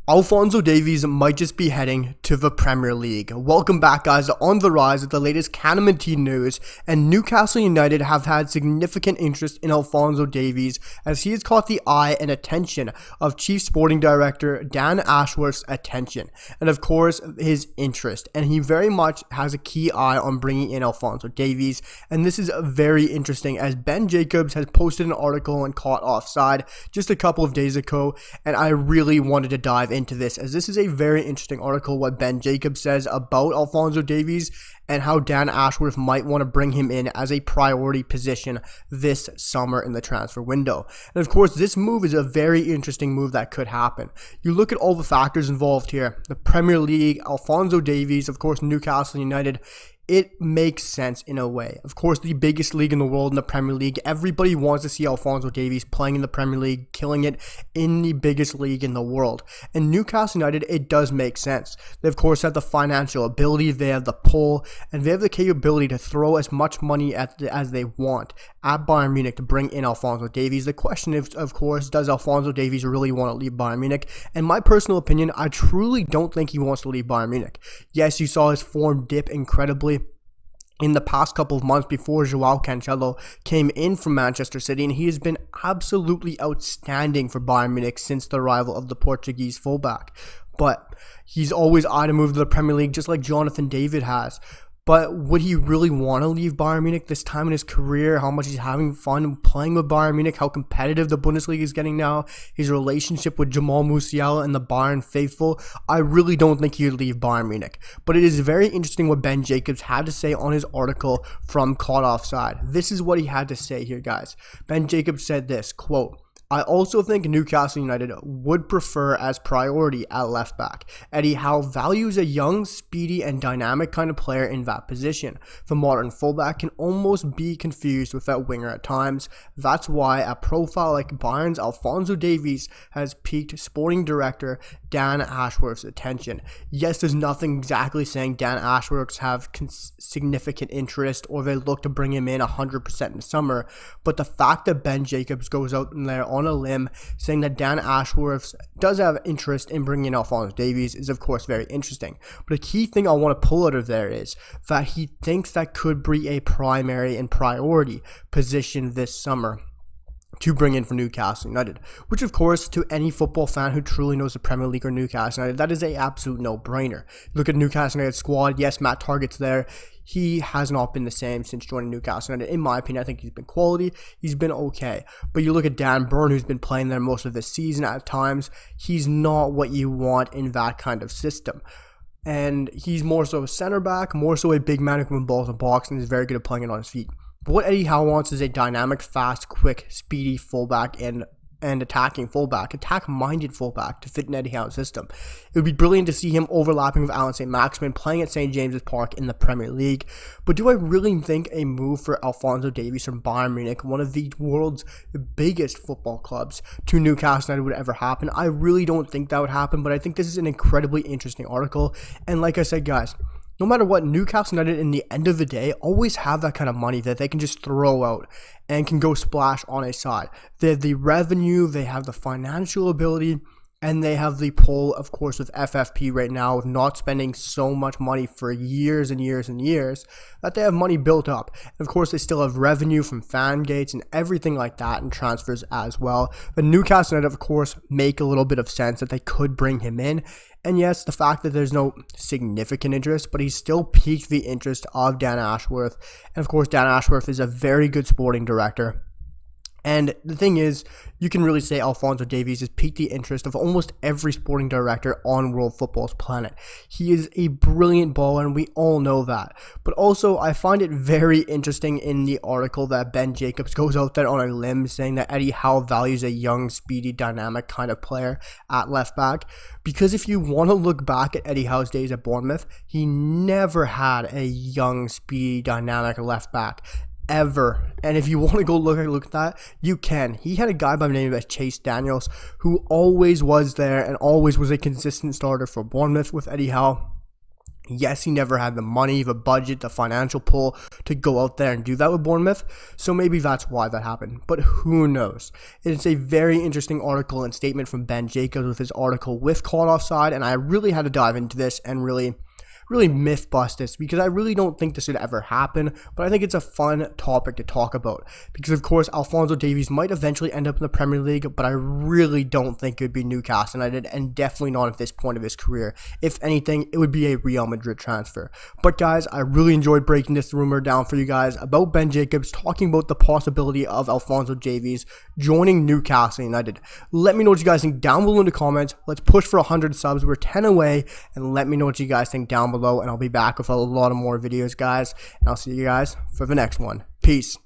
Alphonso Davies might just be heading to the Premier League. Welcome back, guys, to On the Rise with the latest CanMNT news, and Newcastle United have had significant interest in Alphonso Davies as he has caught the eye and attention of Chief Sporting Director Dan Ashworth's attention, and of course his interest, and he very much has a key eye on bringing in Alphonso Davies, and this is very interesting as Ben Jacobs has posted an article and caught offside just a couple of days ago, and I really wanted to dive into this as this is a very interesting article what Ben Jacobs says about Alphonso Davies and how Dan Ashworth might want to bring him in as a priority position this summer in the transfer window. And of course, this move is a very interesting move that could happen. You look at all the factors involved here, the Premier League, Alphonso Davies, of course, Newcastle United. It makes sense in a way. Of course, the biggest league in the world in the Premier League. Everybody wants to see Alphonso Davies playing in the Premier League, killing it in the biggest league in the world. And Newcastle United, it does make sense. They, of course, have the financial ability, they have the pull, and they have the capability to throw as much money as they want at Bayern Munich to bring in Alphonso Davies. The question is, of course, does Alphonso Davies really want to leave Bayern Munich? In my personal opinion, I truly don't think he wants to leave Bayern Munich. Yes, you saw his form dip incredibly in the past couple of months before João Cancelo came in from Manchester City, and he has been absolutely outstanding for Bayern Munich since the arrival of the Portuguese fullback. But he's always eyed a move to the Premier League just like Jonathan David has. But would he really want to leave Bayern Munich this time in his career? How much he's having fun playing with Bayern Munich, how competitive the Bundesliga is getting now, his relationship with Jamal Musiala and the Bayern faithful, I really don't think he would leave Bayern Munich. But it is very interesting what Ben Jacobs had to say on his article from Caught Offside. This is what he had to say here, guys. Ben Jacobs said this, quote, "I also think Newcastle United would prefer as priority at left back. Eddie Howe values a young, speedy, and dynamic kind of player in that position. The modern fullback can almost be confused with that winger at times. That's why a profile like Bayern's Alphonso Davies has piqued sporting director Dan Ashworth's attention." Yes, there's nothing exactly saying Dan Ashworth have significant interest or they look to bring him in 100% in the summer, but the fact that Ben Jacobs goes out in there on a limb saying that Dan Ashworth does have interest in bringing in Alphonso Davies is of course very interesting. But a key thing I want to pull out of there is that he thinks that could be a primary and priority position this summer to bring in for Newcastle United, which of course to any football fan who truly knows the Premier League or Newcastle United, that is a absolute no-brainer. Look at Newcastle United squad, yes, Matt Targett's there. He has not been the same since joining Newcastle United. In my opinion, I think he's been quality. He's been okay. But you look at Dan Burn, who's been playing there most of the season at times. He's not what you want in that kind of system. And he's more so a center back, more so a big man who can win balls in the box and is very good at playing it on his feet. But what Eddie Howe wants is a dynamic, fast, quick, speedy fullback and attacking fullback, attack-minded fullback to fit in Eddie Howe's system. It would be brilliant to see him overlapping with Alan St. Maximin, playing at St. James's Park in the Premier League. But do I really think a move for Alphonso Davies from Bayern Munich, one of the world's biggest football clubs, to Newcastle United would ever happen? I really don't think that would happen, but I think this is an incredibly interesting article. And like I said, guys, no matter what, Newcastle United, in the end of the day, always have that kind of money that they can just throw out and can go splash on a side. They have the revenue, they have the financial ability, and they have the pull, of course, with FFP right now of not spending so much money for years and years and years that they have money built up. And of course, they still have revenue from fan gates and everything like that and transfers as well. But Newcastle United, of course, make a little bit of sense that they could bring him in. And yes, the fact that there's no significant interest, but he's still piqued the interest of Dan Ashworth. And of course, Dan Ashworth is a very good sporting director. And the thing is, you can really say Alphonso Davies has piqued the interest of almost every sporting director on world football's planet. He is a brilliant baller, and we all know that. But also, I find it very interesting in the article that Ben Jacobs goes out there on a limb saying that Eddie Howe values a young, speedy, dynamic kind of player at left back. Because if you want to look back at Eddie Howe's days at Bournemouth, he never had a young, speedy, dynamic left back. Ever. And if you want to go look at that, you can. He had a guy by the name of Chase Daniels who always was there and always was a consistent starter for Bournemouth with Eddie Howe. Yes, he never had the money, the budget, the financial pull to go out there and do that with Bournemouth, so maybe that's why that happened, but who knows. It's a very interesting article and statement from Ben Jacobs with his article with Caught Offside, and I really had to dive into this and really myth bust this, because I really don't think this would ever happen, but I think it's a fun topic to talk about, because of course Alphonso Davies might eventually end up in the Premier League, but I really don't think it would be Newcastle United, and definitely not at this point of his career. If anything, it would be a Real Madrid transfer. But guys, I really enjoyed breaking this rumor down for you guys about Ben Jacobs talking about the possibility of Alphonso Davies joining Newcastle United. Let me know what you guys think down below in the comments. Let's push for 100 subs. We're 10 away, and let me know what you guys think down below, and I'll be back with a lot of more videos, guys, and I'll see you guys for the next one. Peace.